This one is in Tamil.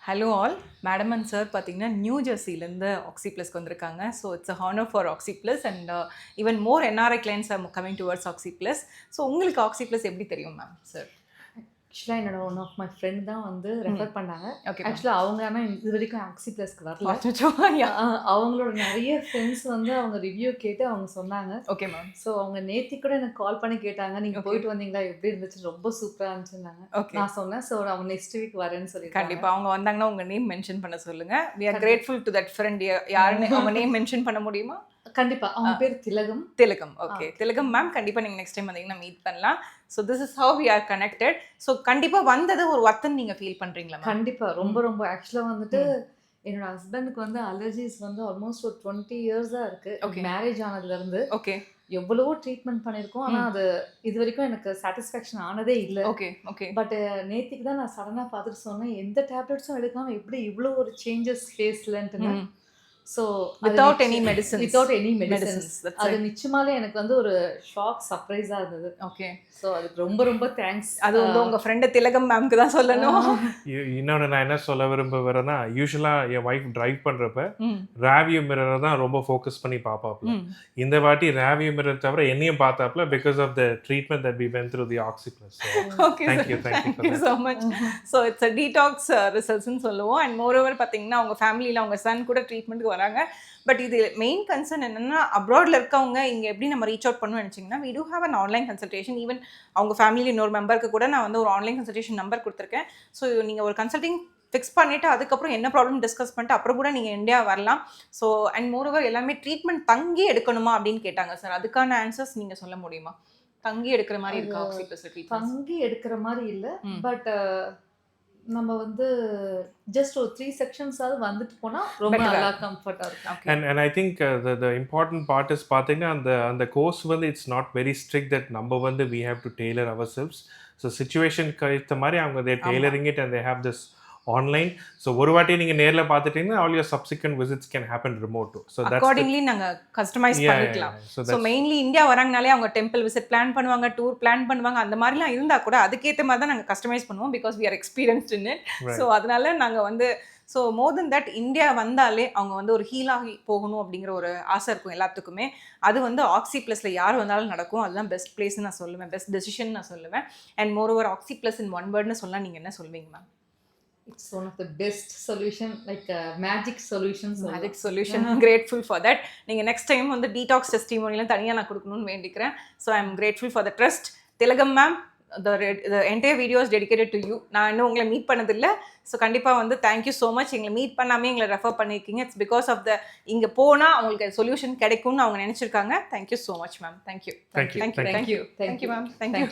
Hello all, madam and sir பார்த்தீங்கன்னா நியூ ஜெர்சிலேருந்து ஆக்சி ப்ளஸ்க்கு வந்திருக்காங்க. So it's a honour for Oxy plus and even more NRI clients are coming towards Oxy plus. So உங்களுக்கு ஆக்சி ப்ளஸ் எப்படி தெரியும் மேம் சார்? ஆக்சுவலாக என்னோட ஒன் ஆஃப் மை ஃப்ரெண்ட் தான் வந்து ரெஃபர் பண்ணாங்க. ஓகே. ஆக்சுவலாக அவங்க ஆனால் இது வரைக்கும் ஆக்சி ப்ளஸ்க்கு வரல. அவங்களோட நிறைய ஃப்ரெண்ட்ஸ் வந்து அவங்க ரிவ்யூ கேட்டு அவங்க சொன்னாங்க. Okay ma'am. ஸோ அவங்க நேத்தி கூட எனக்கு கால் பண்ணி கேட்டாங்க, நீங்கள் போயிட்டு வந்தீங்களா, எப்படி இருந்துச்சு, ரொம்ப சூப்பராக இருந்துச்சுன்னாங்க. ஓகே. நான் சொன்னேன், ஸோ அவங்க நெக்ஸ்ட் வீக் வரேன்னு சொல்லி. கண்டிப்பாக அவங்க வந்தாங்கன்னா உங்கள் நேம் மென்ஷன் பண்ண சொல்லுங்கள். We are grateful to that friend. யாருன்னு அவங்க நேம் மென்ஷன் பண்ண முடியுமா? கண்டிப்பா. அவங்க பேர் திலகம். திலகம். ஓகே. திலகம் மேம், கண்டிப்பா நீங்க நெக்ஸ்ட் டைம் வந்தீங்கன்னா மீட் பண்ணலாம். So this is how we are connected. So கண்டிப்பா வந்தது ஒரு வர்த்தன் நீங்க ஃபீல் பண்றீங்களா? கண்டிப்பா. ரொம்ப ரொம்ப ஆக்சுவலா வந்துட்டு என்னோட ஹஸ்பண்டுக்கு வந்து அலர்ஜிஸ் வந்து ஆல்மோஸ்ட் ஒரு 20 இயர்ஸா இருக்கு. மேரேஜ் ஆனதுல இருந்து. ஓகே. எவ்வளவோ ட்ரீட்மெண்ட் பண்ணியிருக்கோம். ஆனால் அது இது வரைக்கும் எனக்கு சாட்டிஸ்ஃபேக்ஷன் ஆனதே இல்லை. Okay okay. பட் நேத்திக்கு தான் நான் சடனாக பார்த்துட்டு சொன்னேன், எந்த டேப்லெட்ஸும் எடுக்காமல் எப்படி இவ்வளோ ஒரு சேஞ்சஸ் ஃபேஸ்லன்ட்டுன்னு. So without any medicines. அது நிச்சயமாலே எனக்கு வந்து ஒரு ஷாக் சர்ப்ரைஸாக இருந்தது. ஓகே. ஸோ அதுக்கு ரொம்ப ரொம்ப தேங்க்ஸ். அது வந்து உங்கள் ஃப்ரெண்டு திலகம் மேம்க்கு தான் சொல்லணும். இன்னொன்று நான் என்ன சொல்ல விரும்புகிறேன்னா, யூஸ்வலாக என் ஒய்ஃப் டிரைவ் பண்ணுறப்ப ரேவியூ மிரரை தான் ரொம்ப ஃபோக்கஸ் பண்ணி பார்ப்பாப்ல. இந்த வாட்டி ரேவியூ மிரர் தவிர என்னையும் பார்த்தாப்ல, because of the treatment that we went through the Oxy Plus. Okay, thank you so much. So it's a detox ரிசல்ட்ஸ்ன்னு சொல்லுவோம். அண்ட் மோரோவர் பார்த்தீங்கன்னா அவங்க ஃபேமிலியில் அவங்க சன் கூட ட்ரீட்மெண்ட்டுக்கு வராங்க. பட் இது மெயின் கன்சர்ன் என்னென்னா, அப்ராடில் இருக்கவங்க இங்கே எப்படி நம்ம ரீச் அவுட் பண்ணணும்னு நினச்சிங்கன்னா, we do have an online consultation. Even அவங்க ஃபேமிலியில் இன்னொரு மெம்பருக்கு கூட நான் வந்து ஒரு ஆன்லைன் கன்சல்டேஷன் நம்பர் கொடுத்துருக்கேன். ஸோ நீங்கள் ஒரு கன்சல்டிங் ஃபிக்ஸ் பண்ணிவிட்டு அதுக்கப்புறம் என்ன ப்ராப்ளம் டிஸ்கஸ் பண்ணிட்டு அப்புறம் கூட நீங்கள் இந்தியா வரலாம். ஸோ அண்ட் மோரோவர் எல்லாமே ட்ரீட்மெண்ட் தங்கி எடுக்கணுமா அப்படின்னு கேட்டாங்க சார். அதுக்கான ஆன்சர்ஸ் நீங்கள் சொல்ல முடியுமா? தங்கி எடுக்கிற மாதிரி இருக்கா ஆக்சி ப்ளஸ் ட்ரீட்மெண்ட்? தங்கி எடுக்கிற மாதிரி இல்லை, பட் நம்ம வந்து ஜஸ்ட் ஒரு 3 செக்ஷன்ஸாவது வந்துட்டு போனால் ரொம்ப நல்லா கம்ஃபர்ட்டாக இருக்கும். And I think the important part is பார்த்தீங்கன்னா அந்த கோர்ஸ் வந்து it's not very strict that நம்ம வந்து we have to tailor ourselves. So சிச்சுவேஷனுக்கு ஏற்ற மாதிரி அவங்க they tailoring it and they have this online. So ஒரு வாட்டி நீங்கள் நேரில் பார்த்துட்டீங்கன்னா all your subsequent visits can happen remote. So accordingly நாங்கள் கஸ்டமைஸ் பண்ணிக்கலாம். ஸோ மெயின்லி இந்தியா வராங்கனாலே அவங்க டெம்பிள் விசிட் பிளான் பண்ணுவாங்க, டூர் பிளான் பண்ணுவாங்க. அந்த மாதிரிலாம் இருந்தால் கூட அதுக்கேற்ற மாதிரி தான் நாங்கள் கஸ்டமைஸ் பண்ணுவோம், because we are experienced in it. So அதனால நாங்கள் வந்து so more then that India வந்தாலே அவங்க வந்து ஒரு ஹீலாகி போகணும் அப்படிங்கிற ஒரு ஆசை இருக்கும் எல்லாத்துக்குமே. அது வந்து ஆக்சி ப்ளஸில் யார் வந்தாலும் நடக்கும். அதுதான் பெஸ்ட் பிளேஸ்ன்னு நான் சொல்லுவேன், பெஸ்ட் டெசிஷன் நான் சொல்லுவேன். And moreover Oxy Plus in one வேர்ட்னு சொன்னால் நீங்கள் என்ன சொல்வீங்க ma'am? It's one of the best solution, like magic solutions. Magic solution. I'm grateful for that. நீங்கள் நெக்ஸ்ட் டைம் வந்து டீடாக்ஸ் டெஸ்டிமோனிலாம் தனியாக நான் கொடுக்கணும்னு வேண்டிக்கிறேன். So I am grateful for the trust. திலகம் ma'am, the entire video is dedicated to you. நான் இன்னும் உங்களை மீட் பண்ணதில்லை. ஸோ கண்டிப்பாக வந்து தேங்க்யூ ஸோ மச். எங்களை மீட் பண்ணாமே எங்களை ரெஃபர் பண்ணியிருக்கீங்க. இட்ஸ் பிகாஸ் ஆஃப் த இங்கே போனால் அவங்களுக்கு சொல்யூஷன் கிடைக்கும்னு அவங்க நினச்சிருக்காங்க. Thank you so much ma'am. Thank you ma'am. Thank you.